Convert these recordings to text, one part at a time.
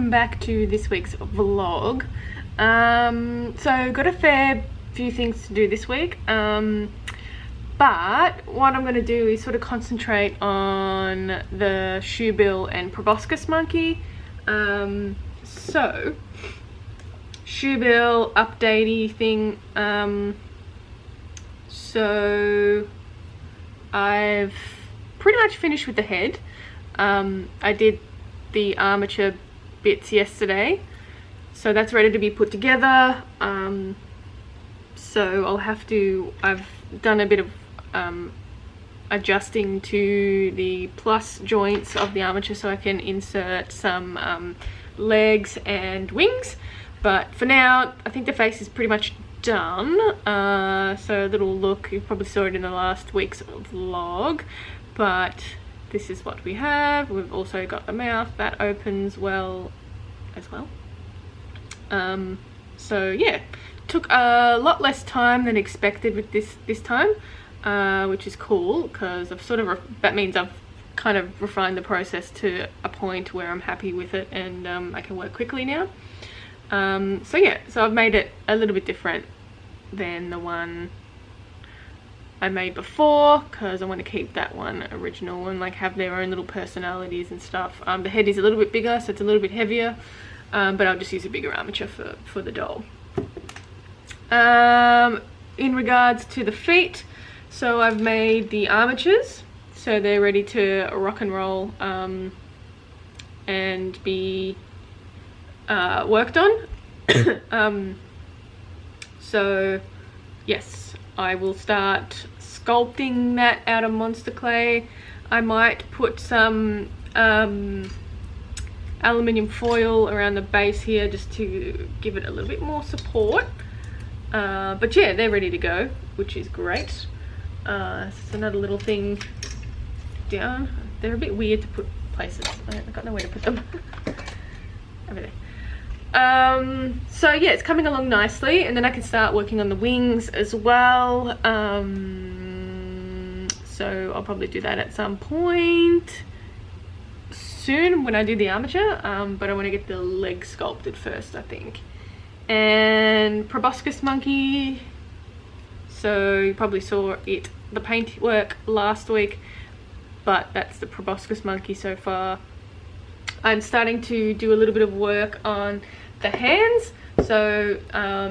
welcome back to this week's vlog. So got a fair few things to do this week, but what I'm going to do is sort of concentrate on the shoebill and proboscis monkey. So shoebill updatey thing. So I've pretty much finished with the head. I did the armature bits yesterday, so that's ready to be put together. So I've done a bit of adjusting to the plus joints of the armature so I can insert some legs and wings, but for now I think the face is pretty much done. So a little look, you probably saw it in the last week's vlog, but this is what we have. We've also got the mouth that opens well as well. So yeah, took a lot less time than expected with this time, which is cool because that means I've kind of refined the process to a point where I'm happy with it, and I can work quickly now. So yeah, so I've made it a little bit different than the one I made before because I want to keep that one original and like have their own little personalities and stuff. The head is a little bit bigger, so it's a little bit heavier, but I'll just use a bigger armature for the doll. In regards to the feet, so I've made the armatures so they're ready to rock and roll and be worked on. So yes, I will start sculpting that out of monster clay. I might put some aluminium foil around the base here just to give it a little bit more support. But yeah, they're ready to go, which is great. It's another little thing down. They're a bit weird to put places. I've got nowhere to put them. Over there. So yeah, it's coming along nicely, and then I can start working on the wings as well. So I'll probably do that at some point soon when I do the armature, but I want to get the leg sculpted first, I think. And proboscis monkey, so you probably saw the paint work last week, but that's the proboscis monkey so far. I'm starting to do a little bit of work on the hands. So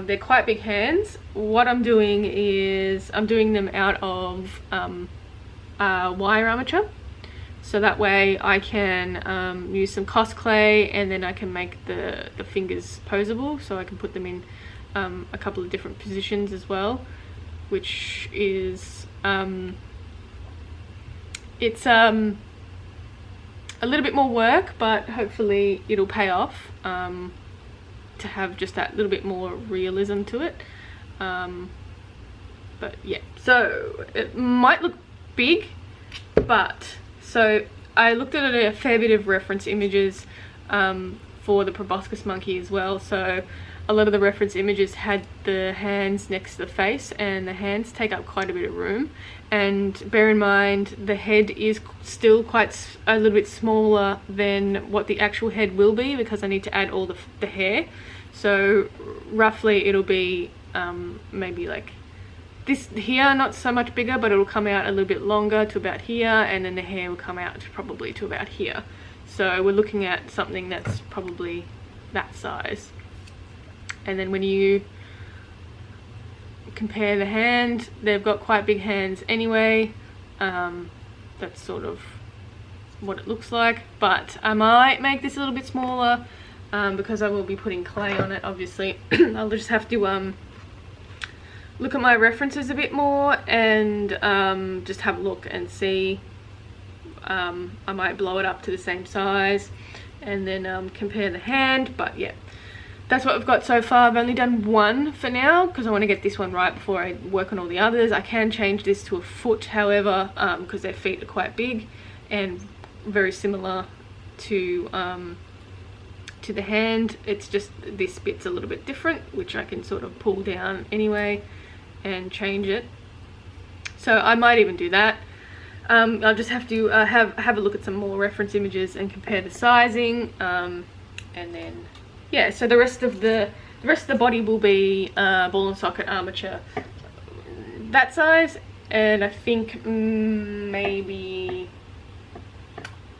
they're quite big hands. What I'm doing is I'm doing them out of wire armature, so that way I can use some cos clay, and then I can make the fingers posable, so I can put them in a couple of different positions as well, which is it's a little bit more work, but hopefully it'll pay off to have just that little bit more realism to it. But yeah, so it might look big, but so I looked at a fair bit of reference images for the proboscis monkey as well. So a lot of the reference images had the hands next to the face, and the hands take up quite a bit of room. And bear in mind, the head is still a little bit smaller than what the actual head will be, because I need to add all the hair. So roughly it'll be maybe like this here, not so much bigger, but it'll come out a little bit longer to about here, and then the hair will come out probably to about here. So we're looking at something that's probably that size. And then when you compare the hand, they've got quite big hands anyway. That's sort of what it looks like, but I might make this a little bit smaller because I will be putting clay on it, obviously. I'll just have to look at my references a bit more and just have a look and see. I might blow it up to the same size and then compare the hand, but yeah, that's what we've got so far. I've only done one for now because I want to get this one right before I work on all the others. I can change this to a foot, however, because their feet are quite big and very similar to the hand. It's just this bit's a little bit different, which I can sort of pull down anyway and change it. So I might even do that. I'll just have to have a look at some more reference images and compare the sizing. And then yeah, so the rest of the body will be ball and socket armature that size, and I think maybe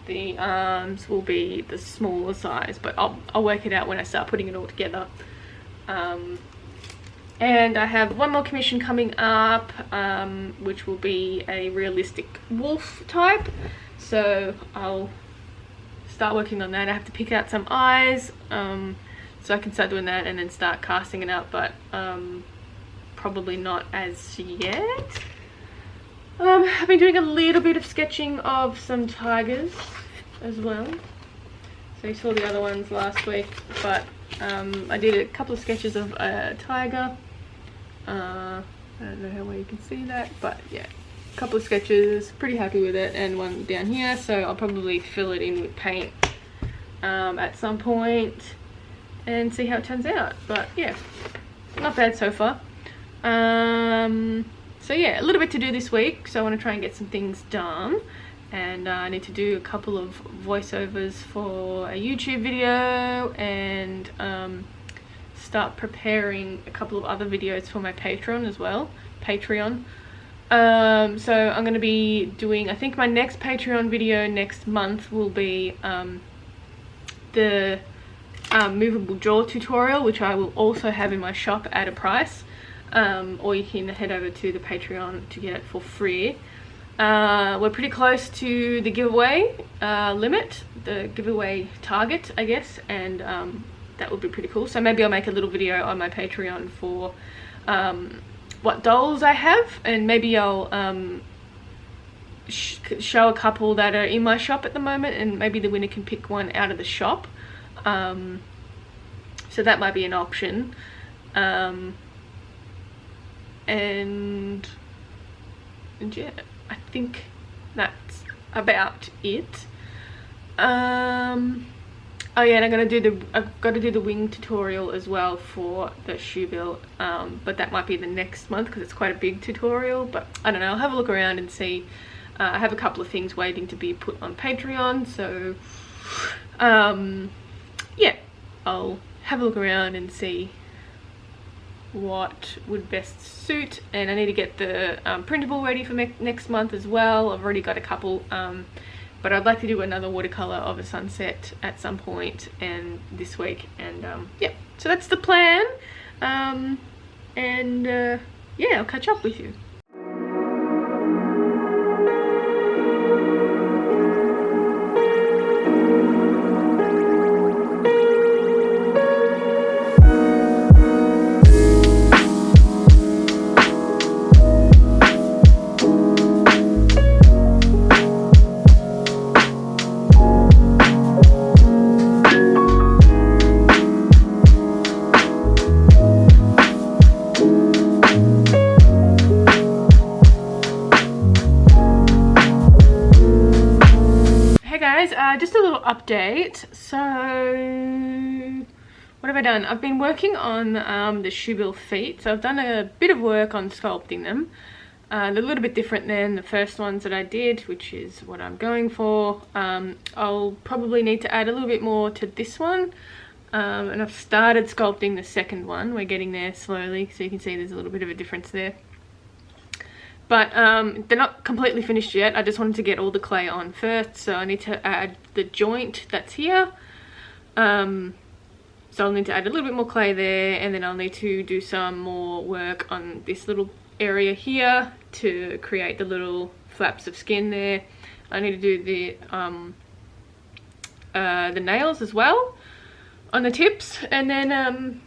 the arms will be the smaller size, but I'll work it out when I start putting it all together. And I have one more commission coming up, which will be a realistic wolf type, so I'll start working on that. I have to pick out some eyes, so I can start doing that and then start casting it out, but probably not as yet. I've been doing a little bit of sketching of some tigers as well, so you saw the other ones last week, but I did a couple of sketches of a tiger. I don't know how well you can see that, but yeah, a couple of sketches, pretty happy with it, and one down here, so I'll probably fill it in with paint at some point and see how it turns out. But yeah, not bad so far. So yeah, a little bit to do this week, so I want to try and get some things done, and I need to do a couple of voiceovers for a YouTube video, and start preparing a couple of other videos for my Patreon as well. So I'm going to be doing, I think my next Patreon video next month will be the movable jaw tutorial, which I will also have in my shop at a price, or you can head over to the Patreon to get it for free. We're pretty close to the giveaway limit, the giveaway target, I guess, and that would be pretty cool. So maybe I'll make a little video on my Patreon for what dolls I have, and maybe I'll show a couple that are in my shop at the moment, and maybe the winner can pick one out of the shop. So that might be an option. And yeah, I think that's about it. Oh yeah, and I've got to do the wing tutorial as well for the shoebill, but that might be the next month because it's quite a big tutorial. But I don't know, I'll have a look around and see. I have a couple of things waiting to be put on Patreon, so yeah, I'll have a look around and see what would best suit. And I need to get the printable ready for next month as well. I've already got a couple, but I'd like to do another watercolor of a sunset at some point and this week, and yeah, so that's the plan. Yeah, I'll catch up with you. Just a little update. So what have I done? I've been working on the shoebill feet. So I've done a bit of work on sculpting them. They're a little bit different than the first ones that I did, which is what I'm going for. I'll probably need to add a little bit more to this one, and I've started sculpting the second one. We're getting there slowly, so you can see there's a little bit of a difference there. But they're not completely finished yet. I just wanted to get all the clay on first, so I need to add the joint that's here. So I'll need to add a little bit more clay there, and then I'll need to do some more work on this little area here to create the little flaps of skin there. I need to do the nails as well on the tips, and then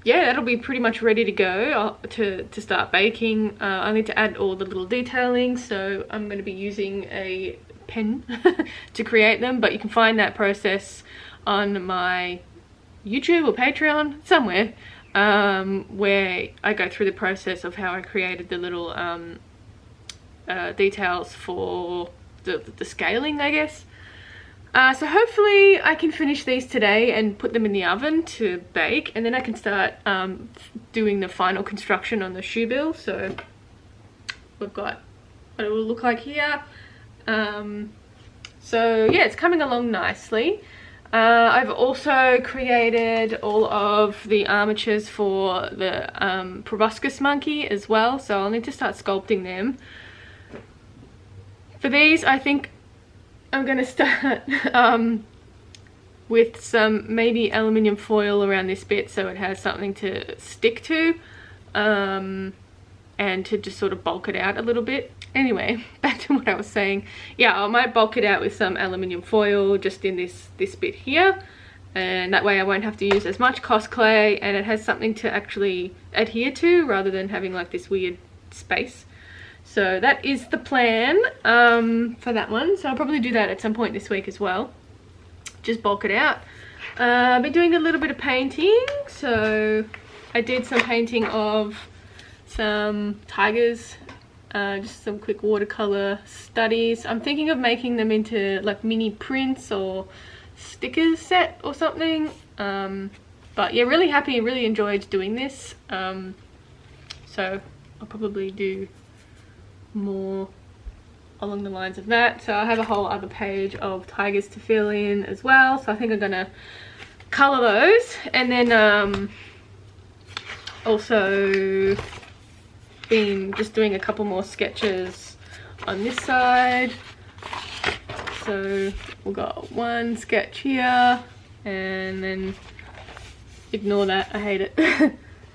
yeah, that'll be pretty much ready to go to start baking. I need to add all the little detailing, so I'm going to be using a pen to create them, but you can find that process on my YouTube or Patreon somewhere, where I go through the process of how I created the little details for the scaling, I guess. So hopefully I can finish these today and put them in the oven to bake, and then I can start doing the final construction on the shoebill. So we've got what it will look like here. So yeah, it's coming along nicely. I've also created all of the armatures for the proboscis monkey as well, so I'll need to start sculpting them. For these, I think I'm going to start with some maybe aluminium foil around this bit so it has something to stick to, and to just sort of bulk it out a little bit. Anyway, back to what I was saying. Yeah, I might bulk it out with some aluminium foil just in this bit here, and that way I won't have to use as much cos clay, and it has something to actually adhere to rather than having like this weird space. So that is the plan for that one. So I'll probably do that at some point this week as well. Just bulk it out. I've been doing a little bit of painting. So I did some painting of some tigers, just some quick watercolor studies. I'm thinking of making them into like mini prints or stickers set or something. But yeah, really happy, really enjoyed doing this. So I'll probably do more along the lines of that. So I have a whole other page of tigers to fill in as well, so I think I'm gonna color those. And then also been just doing a couple more sketches on this side. So we've got one sketch here, and then ignore that, I hate it.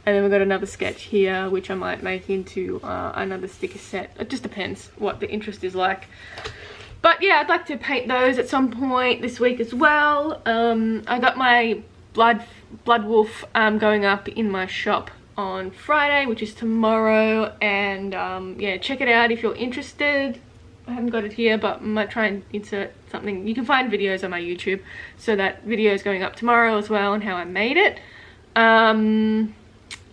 And then we've got another sketch here, which I might make into another sticker set. It just depends what the interest is like. But yeah, I'd like to paint those at some point this week as well. I got my blood wolf going up in my shop on Friday, which is tomorrow. And yeah, check it out if you're interested. I haven't got it here, but I might try and insert something. You can find videos on my YouTube. So that video is going up tomorrow as well, and how I made it.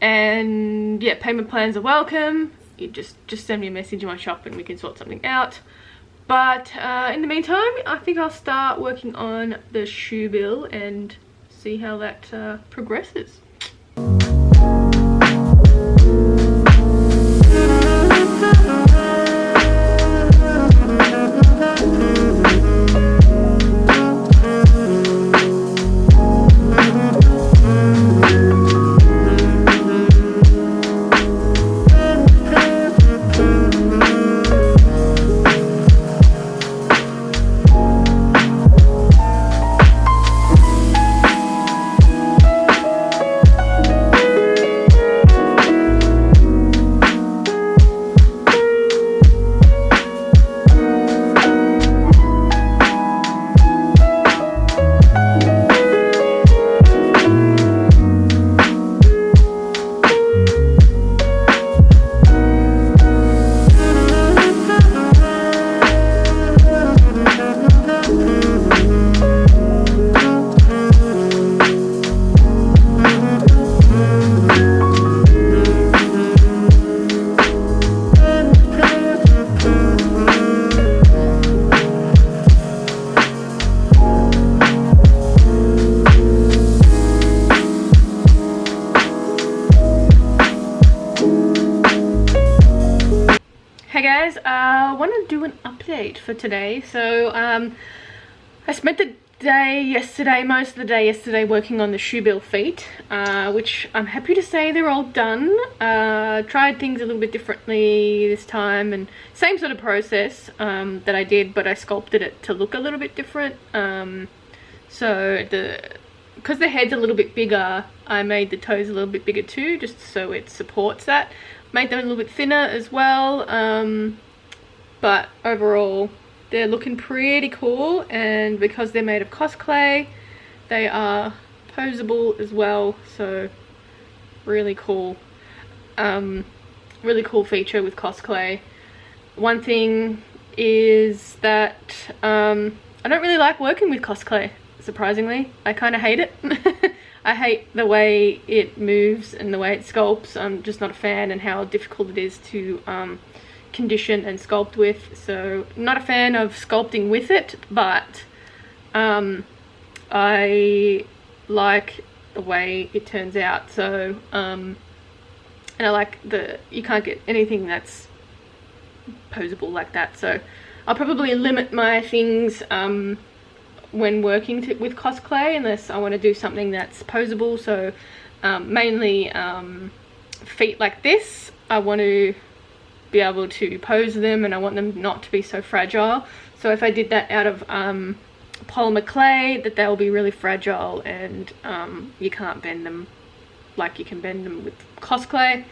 And yeah, payment plans are welcome. You just send me a message in my shop and we can sort something out. But in the meantime, I think I'll start working on the shoe bill and see how that progresses. Hey guys, I want to do an update for today. So I spent the day yesterday, most of the day yesterday, working on the shoebill feet, which I'm happy to say they're all done. Tried things a little bit differently this time, and same sort of process that I did, but I sculpted it to look a little bit different. So because the head's a little bit bigger, I made the toes a little bit bigger too, just so it supports that. Made them a little bit thinner as well, but overall they're looking pretty cool, and because they're made of cos clay, they are posable as well, so really cool. Really cool feature with cos clay. One thing is that I don't really like working with cos clay, surprisingly. I kind of hate it. I hate the way it moves and the way it sculpts. I'm just not a fan, and how difficult it is to condition and sculpt with. So not a fan of sculpting with it, but I like the way it turns out. So and I like you can't get anything that's posable like that. So I'll probably limit my things when working with cosplay, unless I want to do something that's posable. So mainly feet like this, I want to be able to pose them, and I want them not to be so fragile. So if I did that out of polymer clay, that they'll be really fragile, and you can't bend them like you can bend them with cosplay.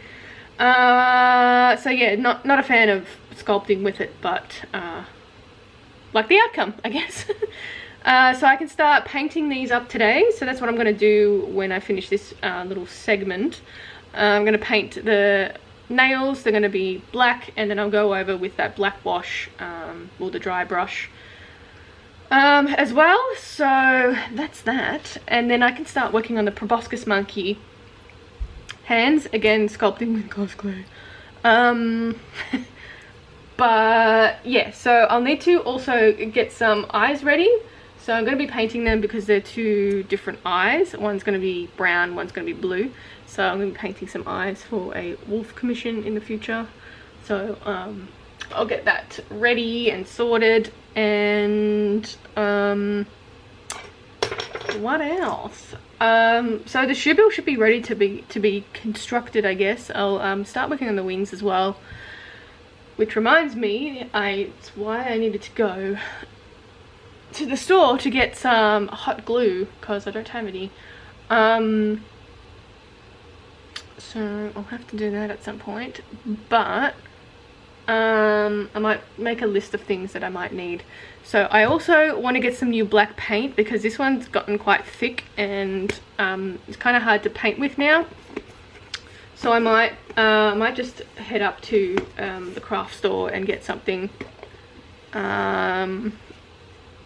So yeah, not a fan of sculpting with it, but like the outcome, I guess. So I can start painting these up today. So that's what I'm going to do when I finish this little segment. I'm going to paint the nails. They're going to be black, and then I'll go over with that black wash, or the dry brush as well. So that's that, and then I can start working on the proboscis monkey hands again, sculpting with cosplay. But yeah, so I'll need to also get some eyes ready. So I'm going to be painting them because they're two different eyes. One's going to be brown, one's going to be blue. So I'm going to be painting some eyes for a wolf commission in the future. So I'll get that ready and sorted. And what else? So the shoebill should be ready to be constructed, I guess. I'll start working on the wings as well. Which reminds me, it's why I needed to go to the store to get some hot glue, because I don't have any. So I'll have to do that at some point, but I might make a list of things that I might need. So I also want to get some new black paint, because this one's gotten quite thick and it's kind of hard to paint with now. So I might just head up to the craft store and get something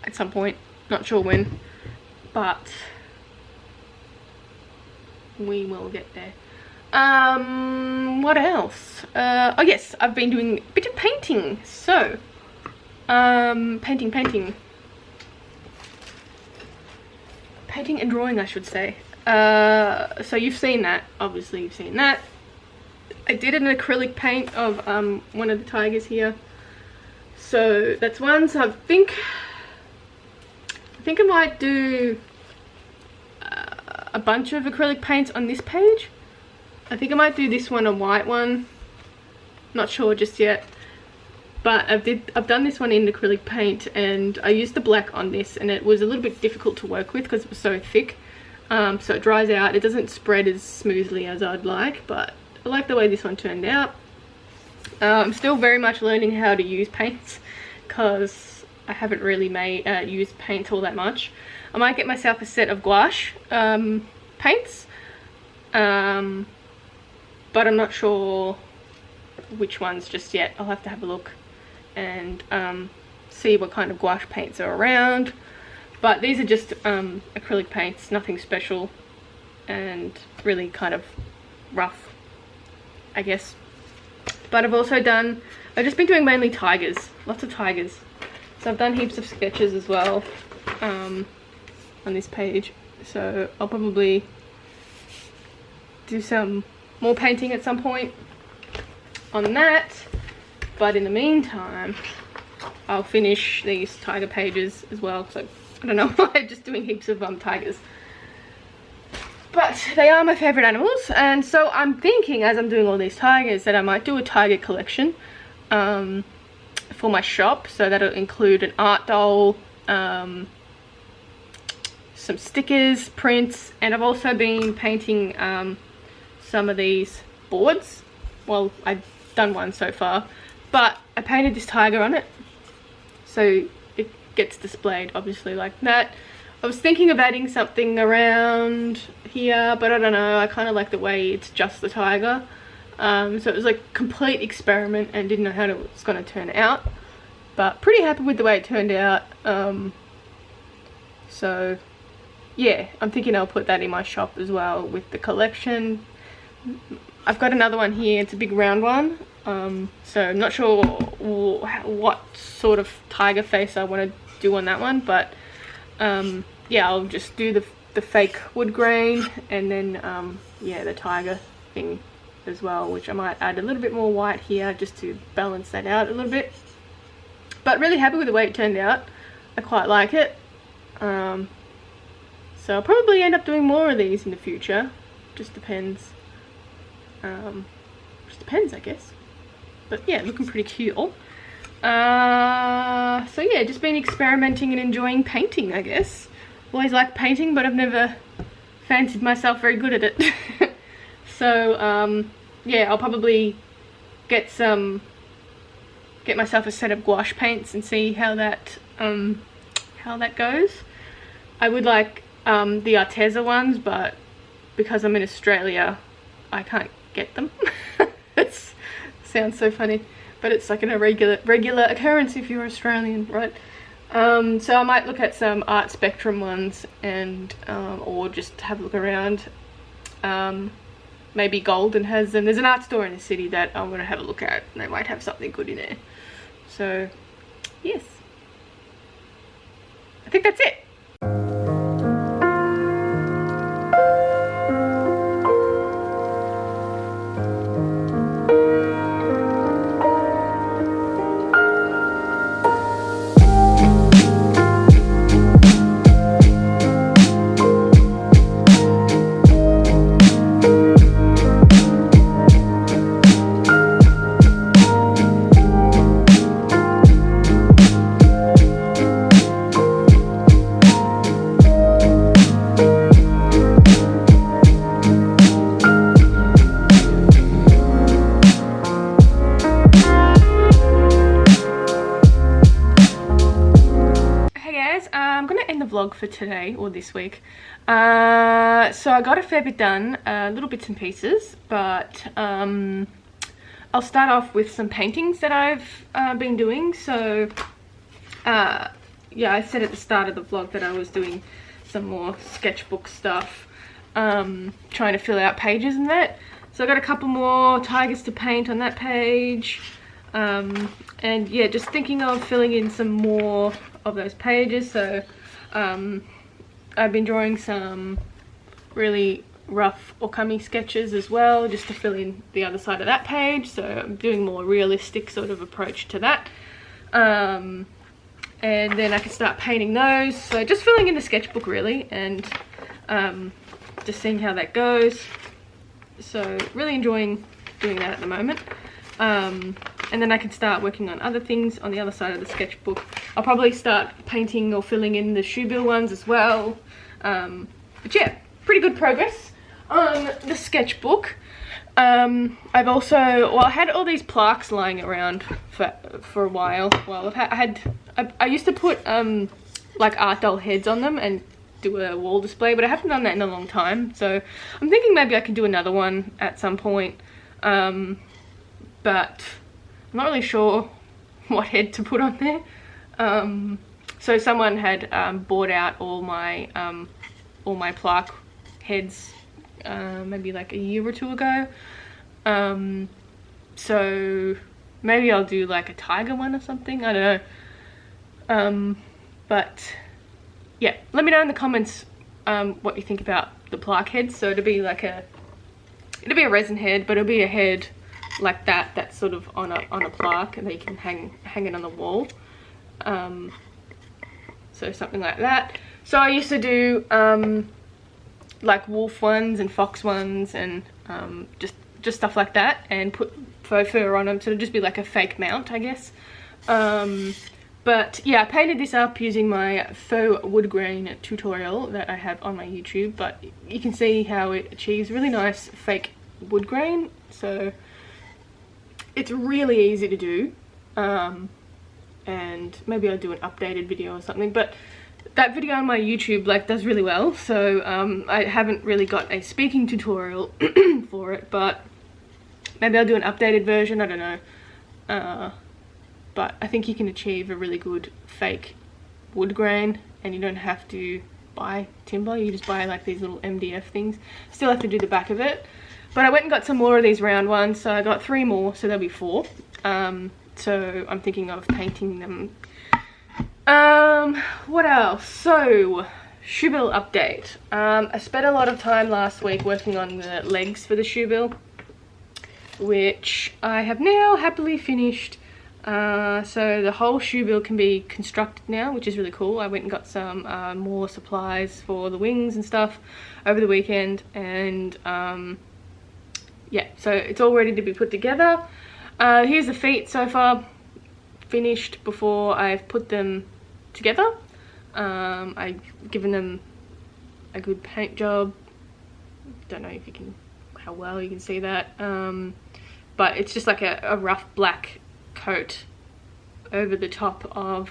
at some point, not sure when, but we will get there. What else? Oh yes, I've been doing a bit of painting. So painting and drawing, I should say. So you've seen that, obviously you've seen that. I did an acrylic paint of one of the tigers here. So that's one. So I think I might do a bunch of acrylic paints on this page. I think I might do this one, a white one. Not sure just yet. But I've done this one in acrylic paint, and I used the black on this, and it was a little bit difficult to work with because it was so thick. So it dries out. It doesn't spread as smoothly as I'd like, but I like the way this one turned out. I'm still very much learning how to use paints, because I haven't really used paint all that much. I might get myself a set of gouache paints, but I'm not sure which ones just yet. I'll have to have a look and see what kind of gouache paints are around. But these are just acrylic paints, nothing special, and really kind of rough, I guess. But I've just been doing mainly tigers, lots of tigers. So I've done heaps of sketches as well on this page. So I'll probably do some more painting at some point on that. But in the meantime, I'll finish these tiger pages as well. So I don't know why I'm just doing heaps of tigers. But they are my favourite animals, and so I'm thinking, as I'm doing all these tigers, that I might do a tiger collection for my shop. So that'll include an art doll, some stickers, prints, and I've also been painting some of these boards. Well, I've done one so far, but I painted this tiger on it, so it gets displayed obviously like that. I was thinking of adding something around here, but I don't know, I kind of like the way it's just the tiger. So it was like a complete experiment and didn't know how it was going to turn out, but pretty happy with the way it turned out. So yeah, I'm thinking I'll put that in my shop as well with the collection. I've got another one here, it's a big round one, so I'm not sure what sort of tiger face I want to do on that one, but yeah, I'll just do the fake wood grain, and then yeah, the tiger thing as well, which I might add a little bit more white here just to balance that out a little bit. But really happy with the way it turned out. I quite like it. So I'll probably end up doing more of these in the future. Just depends. I guess. But yeah, looking pretty cute. So yeah, just been experimenting and enjoying painting, I guess. Always liked painting, but I've never fancied myself very good at it. So yeah, I'll probably get myself a set of gouache paints and see how that goes. I would like the Arteza ones, but because I'm in Australia, I can't get them. It sounds so funny, but it's like an regular occurrence if you're Australian, right? So I might look at some Art Spectrum ones and or just have a look around. Maybe Golden has them. There's an art store in the city that I'm going to have a look at, and they might have something good in there. So yes, I think that's it. Vlog for today or this week. So I got a fair bit done, little bits and pieces, but I'll start off with some paintings that I've been doing. So yeah, I said at the start of the vlog that I was doing some more sketchbook stuff, trying to fill out pages and that. So I got a couple more tigers to paint on that page, and yeah, just thinking of filling in some more of those pages. So I've been drawing some really rough origami sketches as well, just to fill in the other side of that page. So I'm doing more realistic sort of approach to that, and then I can start painting those. So just filling in the sketchbook really, and just seeing how that goes. So really enjoying doing that at the moment. And then I can start working on other things on the other side of the sketchbook. I'll probably start painting or filling in the shoebill ones as well. But yeah, pretty good progress on the sketchbook. I've also, well, I had all these plaques lying around for a while. Well, I used to put like art doll heads on them and do a wall display, but I haven't done that in a long time. So I'm thinking maybe I can do another one at some point. But I'm not really sure what head to put on there. So someone had bought out all my plaque heads maybe like a year or two ago. So maybe I'll do like a tiger one or something, I don't know. But yeah, let me know in the comments what you think about the plaque heads. So it'll be a resin head, but it'll be a head like that's sort of on a plaque, and then you can hang it on the wall. So something like that. So I used to do like wolf ones and fox ones, and just stuff like that, and put faux fur on them, so it'll just be like a fake mount, I guess. But yeah, I painted this up using my faux wood grain tutorial that I have on my YouTube, but you can see how it achieves really nice fake wood grain. So it's really easy to do, and maybe I'll do an updated video or something, but that video on my YouTube like does really well. So I haven't really got a speaking tutorial for it, but maybe I'll do an updated version, I don't know. But I think you can achieve a really good fake wood grain, and you don't have to buy timber, you just buy like these little MDF things. Still have to do the back of it. But I went and got some more of these round ones, so I got 3 more, so there'll be 4. So I'm thinking of painting them. What else? So, shoebill update. I spent a lot of time last week working on the legs for the shoebill, which I have now happily finished. So the whole shoe bill can be constructed now, which is really cool. I went and got some more supplies for the wings and stuff over the weekend, and yeah, so it's all ready to be put together. Here's the feet so far, finished before I've put them together. I've given them a good paint job. Don't know if you can, how well you can see that, but it's just like a rough black coat over the top of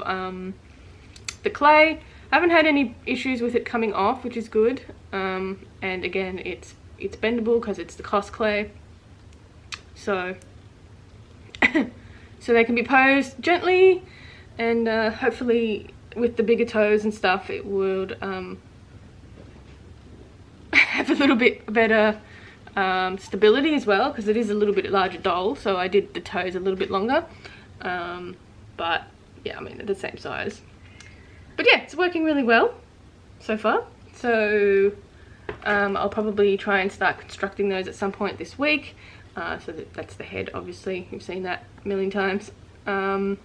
the clay. I haven't had any issues with it coming off, which is good, and again it's bendable because it's the Cos clay, so so they can be posed gently, and hopefully with the bigger toes and stuff it would have a little bit better stability as well, because it is a little bit larger doll, so I did the toes a little bit longer, but yeah, I mean they're the same size. But yeah, it's working really well so far, so I'll probably try and start constructing those at some point this week. So that's the head, obviously, you've seen that a million times, and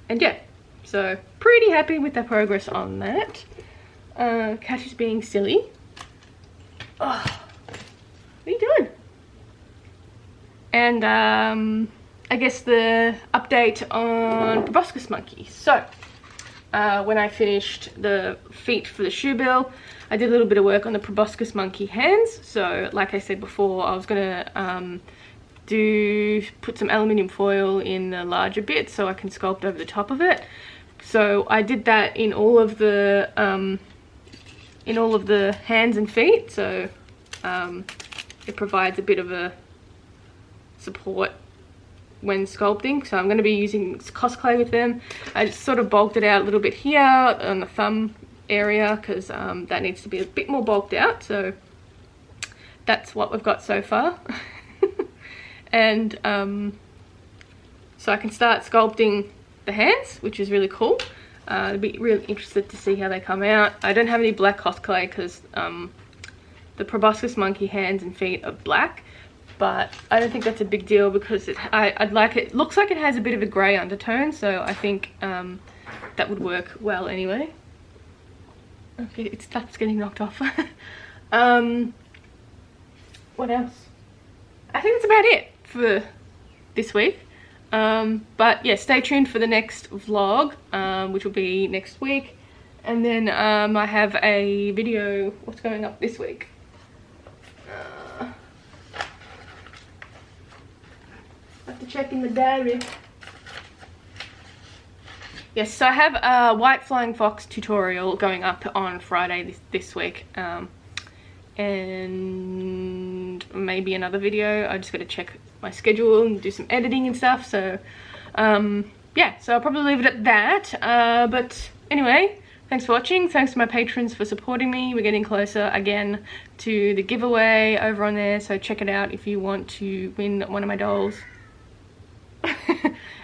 yeah, so pretty happy with the progress on that. Cash is being silly. Oh, what are you doing? And I guess the update on proboscis monkey. So when I finished the feet for the shoe bill, I did a little bit of work on the proboscis monkey hands. So like I said before, I was gonna put some aluminium foil in the larger bit so I can sculpt over the top of it. So I did that in all of the hands and feet, so it provides a bit of a support when sculpting. So I'm going to be using Cos clay with them. I just sort of bulked it out a little bit here on the thumb area, because that needs to be a bit more bulked out, so that's what we've got so far. And so I can start sculpting the hands, which is really cool. I'd be really interested to see how they come out. I don't have any black Cos clay because the proboscis monkey hands and feet are black, but I don't think that's a big deal because I'd like it. It looks like it has a bit of a grey undertone, so I think that would work well anyway. Okay, that's getting knocked off. What else? I think that's about it for this week. But yeah, stay tuned for the next vlog, which will be next week. And then I have a video, what's going up this week? I have to check in the diary. Yes, so I have a white flying fox tutorial going up on Friday this week. And maybe another video. I just got to check my schedule and do some editing and stuff, so yeah, so I'll probably leave it at that. But anyway, thanks for watching. Thanks to my patrons for supporting me. We're getting closer again to the giveaway over on there, so check it out if you want to win one of my dolls.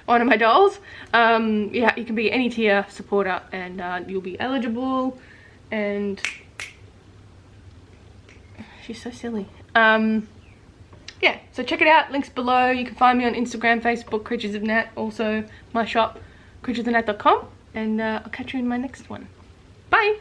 One of my dolls. Yeah, you can be any tier supporter and you'll be eligible. And she's so silly. Yeah, so check it out, links below. You can find me on Instagram, Facebook, Creatures of Nat, also my shop, creaturesofnat.com, and I'll catch you in my next one. Bye!